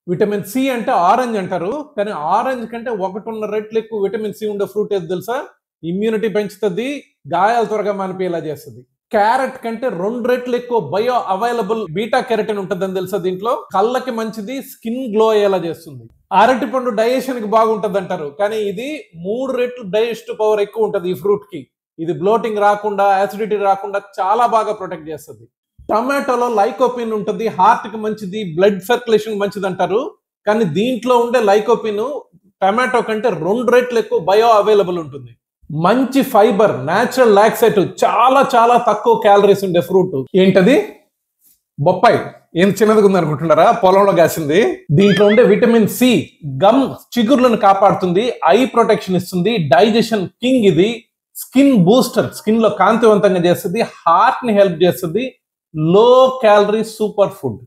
Vitamin C అంటే orange అంటారు, కానీ ఆరెంజ్ కంటే 1.5 రెట్లు ఎక్కువ విటమిన్ సి ఉండే ఫ్రూట్ ఏది తెలుసా? ఇమ్యూనిటీ పెంచుతుంది, గాయాలు త్వరగా మానిపోయేలా చేస్తుంది. క్యారెట్ కంటే 2 రెట్లు ఎక్కువ బయో అవైలబుల్ బీటా కెరటిన్ ఉంటుందని తెలుసా? దీంట్లో కళ్ళకి మంచిది, స్కిన్ గ్లో అయ్యేలా చేస్తుంది. అరటి పండు డైజెషన్ కి బాగుంటది అంటారు, కానీ ఇది 3 రెట్లు డైజెస్టివ్ పవర్ ఎక్కువ ఉంటది ఈ ఫ్రూట్ కి. ఇది బ్లోటింగ్ రాకుండా, యాసిడిటీ రాకుండా చాలా బాగా ప్రొటెక్ట్ చేస్తుంది. టమాటోలో లైకోపిన్ ఉంటుంది, హార్ట్ కి మంచిది, బ్లడ్ సర్క్యులేషన్ మంచిది అంటారు, కానీ దీంట్లో ఉండే లైకోపిన్ టమాటో కంటే 2 రెట్లు ఎక్కువ బయో అవైలబుల్ ఉంటుంది. మంచి ఫైబర్, న్యాచురల్ లాక్సేటివ్, చాలా చాలా తక్కువ క్యాలరీస్ ఉండే ఫ్రూట్ ఏంటది? బొప్పాయి. ఏం చిన్నదిగా ఉంది అనుకుంటున్నారా? పొలంలో కాసింది. దీంట్లో ఉండే విటమిన్ సి గమ్ చిగుర్లను కాపాడుతుంది, ఐ ప్రొటెక్షన్ ఇస్తుంది, డైజెషన్ కింగ్ ఇది, స్కిన్ బూస్టర్, స్కిన్ లో కాంతివంతంగా చేస్తుంది, హార్ట్ ని హెల్ప్ చేస్తుంది, లో క్యాలరీ సూపర్ ఫుడ్.